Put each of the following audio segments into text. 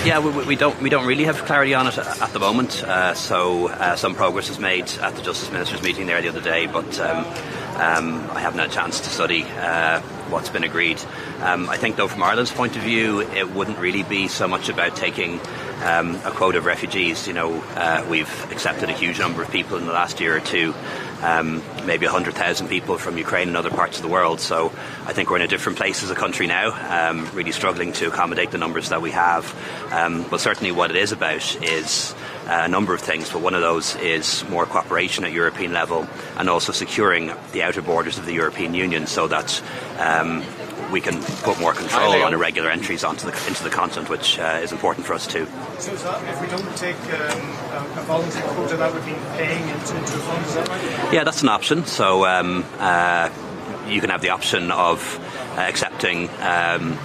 Yeah, we don't really have clarity on it at the moment. Some progress was made at the Justice Ministers meeting there the other day, but I haven't had a chance to study what's been agreed. I think, though, from Ireland's point of view, it wouldn't really be so much about taking a quota of refugees. We've accepted a huge number of people in the last year or two, maybe 100,000 people from Ukraine and other parts of the world. So I think we're in a different place as a country now, really struggling to accommodate the numbers that we have. But certainly what it is about is a number of things, but one of those is more cooperation at European level and also securing the outer borders of the European Union so that we can put more control on irregular entries into the continent, which is important for us too. So if we don't take a voluntary quota, that would be paying into a fund, is that right? Yeah, that's an option. So you can have the option of accepting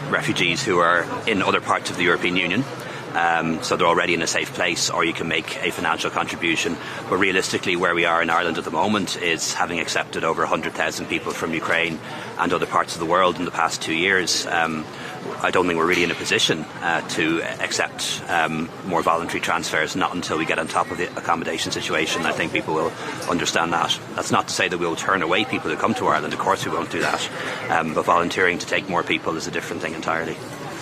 refugees who are in other parts of the European Union. So they're already in a safe place, or you can make a financial contribution. But realistically, where we are in Ireland at the moment is having accepted over 100,000 people from Ukraine and other parts of the world in the past 2 years. I don't think we're really in a position to accept more voluntary transfers, not until we get on top of the accommodation situation. I think people will understand that. That's not to say that we'll turn away people who come to Ireland. Of course we won't do that. But volunteering to take more people is a different thing entirely.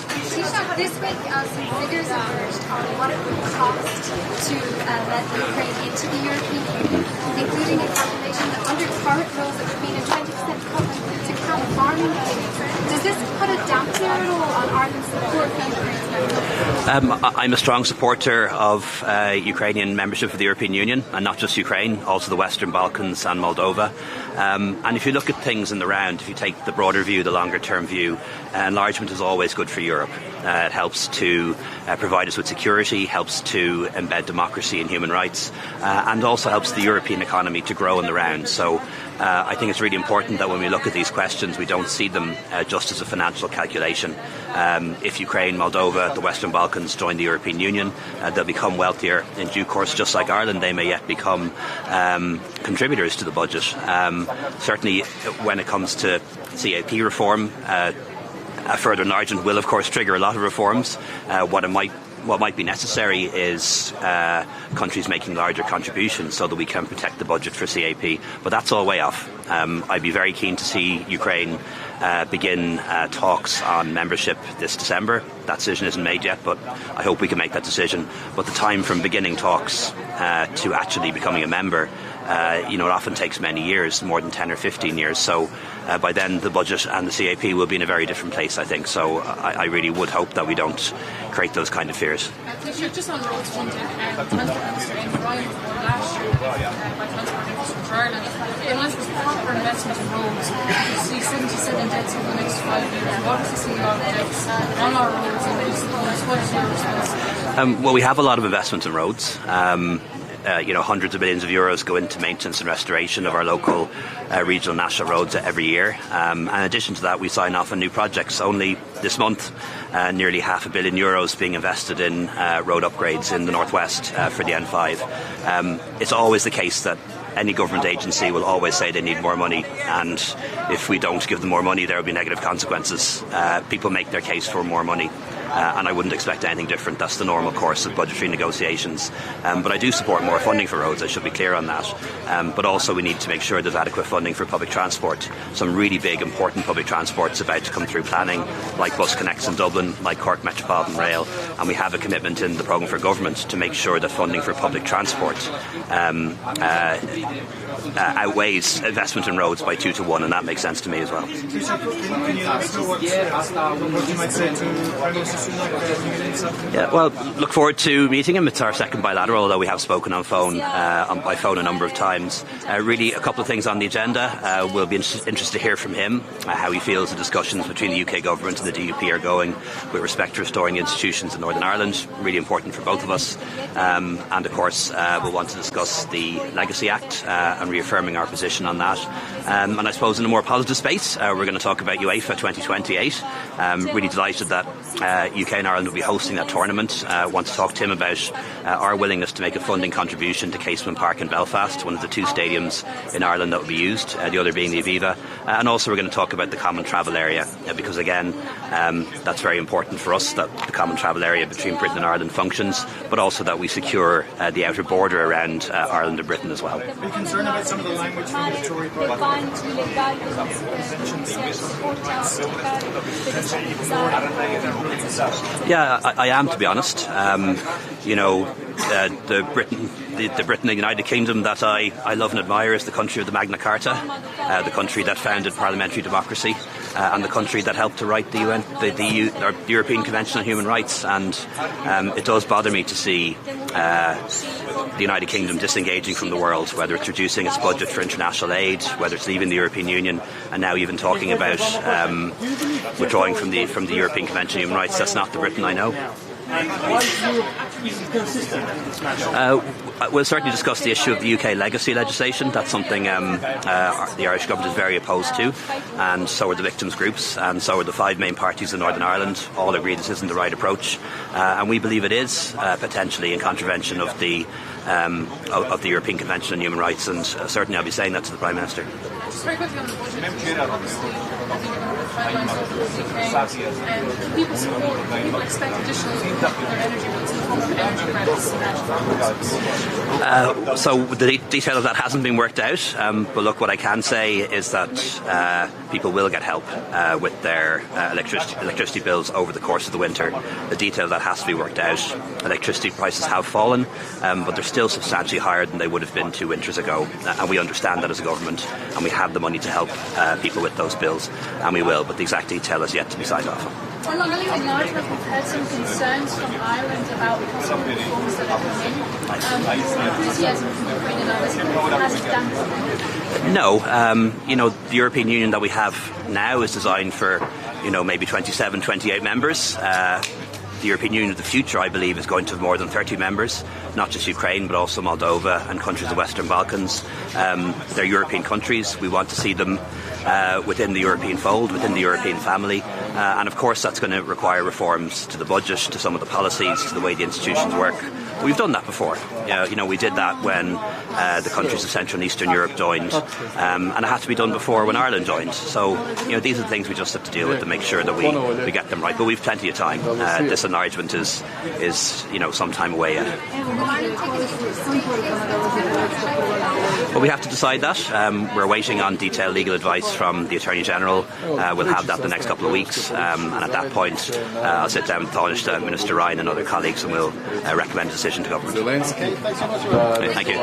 Taoiseach, this week some figures emerged on what it would cost to let Ukraine into the European Union, including a calculation that under current rules it would mean a 20% cut to camp farming payments. Does this put a dampener at all on Ireland's support for Ukraine's membership? I'm a strong supporter of Ukrainian membership of the European Union, and not just Ukraine, also the Western Balkans and Moldova. And if you look at things in the round, if you take the broader view, the longer term view, enlargement is always good for Europe. It helps to provide us with security, helps to embed democracy and human rights, and also helps the European economy to grow in the round. So I think it's really important that when we look at these questions, we don't see them just as a financial calculation. If Ukraine, Moldova, the Western Balkans join the European Union, they'll become wealthier in due course, just like Ireland. They may yet become contributors to the budget. Certainly when it comes to CAP reform, a further enlargement will of course trigger a lot of reforms. What might be necessary is countries making larger contributions so that we can protect the budget for CAP. But that's all way off. I'd be very keen to see Ukraine begin talks on membership this December. That decision isn't made yet, but I hope we can make that decision. But the time from beginning talks to actually becoming a member, it often takes many years, more than 10 or 15 years. So by then the budget and the CAP will be in a very different place, I think. So I really would hope that we don't create those kind of fears. Just on roads funding, Transport Minister in Ryan last year by Transport Infrastructure Ireland, it announced proper investment in roads. You see 77 deaths over the next 5 years. What does this mean on deaths on our roads and what is your response? Well, we have a lot of investment in roads. Hundreds of millions of euros go into maintenance and restoration of our local, regional, national roads every year. In addition to that, we sign off on new projects. Only this month, nearly €500 million being invested in road upgrades in the northwest for the N5. It's always the case that any government agency will always say they need more money, and if we don't give them more money, there will be negative consequences. People make their case for more money. And I wouldn't expect anything different. That's the normal course of budgetary negotiations. But I do support more funding for roads, I should be clear on that. But also we need to make sure there's adequate funding for public transport. Some really big, important public transport's about to come through planning, like Bus Connects in Dublin, like Cork Metropolitan Rail. And we have a commitment in the programme for government to make sure that funding for public transport outweighs investment in roads by 2 to 1, and that makes sense to me as well. Can you let us know what you might say to Prime Minister? Yeah, well, look forward to meeting him. It's our second bilateral, although we have spoken on phone, by phone a number of times. Really, a couple of things on the agenda. We'll be interested to hear from him how he feels the discussions between the UK government and the DUP are going with respect to restoring the institutions in Northern Ireland. Really important for both of us. And of course, we'll want to discuss the Legacy Act and reaffirming our position on that. And I suppose in a more positive space, we're going to talk about UEFA 2028. Really delighted that UK and Ireland will be hosting that tournament. I want to talk to him about our willingness to make a funding contribution to Casement Park in Belfast, one of the 2 stadiums in Ireland that will be used, the other being the Aviva. And also we're going to talk about the common travel area, because again, that's very important for us, that the common travel area between Britain and Ireland functions, but also that we secure the outer border around Ireland and Britain as well. Are you concerned about some of the language from the Tory party? Yeah, I am, to be honest. The Britain and the United Kingdom that I love and admire is the country of the Magna Carta, the country that founded parliamentary democracy, and the country that helped to write the European Convention on Human Rights. And it does bother me to see the United Kingdom disengaging from the world, whether it's reducing its budget for international aid, whether it's leaving the European Union, and now even talking about withdrawing from the European Convention on Human Rights. That's not the Britain I know. Why is Europe consistent in this match? We'll certainly discuss the issue of the UK legacy legislation. That's something the Irish government is very opposed to, and so are the victims groups, and so are the 5 main parties in Northern Ireland. All agree this isn't the right approach, and we believe it is potentially in contravention of the European Convention on Human Rights, and certainly I'll be saying that to the Prime Minister. Just very quickly on the budget, obviously, I think you're going to finalise over the Ukraine. Can people support, can people expect additional their energy bills in the form of energy credits? So the detail of that hasn't been worked out, but look, what I can say is that people will get help with their electricity bills over the course of the winter. The detail of that has to be worked out. Electricity prices have fallen, but they're still substantially higher than they would have been 2 winters ago, and we understand that as a government, and we have the money to help people with those bills, and we will, but the exact detail is yet to be signed off on. Along with enlargement, we've heard some concerns from Ireland about possible reforms that are coming. Enthusiasm from Ukraine and Ireland has dampened. No, the European Union that we have now is designed for, maybe 27, 28 members. The European Union of the future, I believe, is going to have more than 30 members, not just Ukraine, but also Moldova and countries of the Western Balkans. They're European countries. We want to see them within the European fold, within the European family. And of course, that's going to require reforms to the budget, to some of the policies, to the way the institutions work. We've done that before. We did that when the countries of Central and Eastern Europe joined, and it had to be done before when Ireland joined. So, these are the things we just have to deal with to make sure that we get them right. But we've plenty of time. This enlargement is some time away yet. Well, we have to decide that. We're waiting on detailed legal advice from the Attorney General. We'll have that the next couple of weeks, and at that point, I'll sit down with Taoiseach Minister Ryan and other colleagues, and we'll recommend a decision to government. Zelenskyy. Thank you.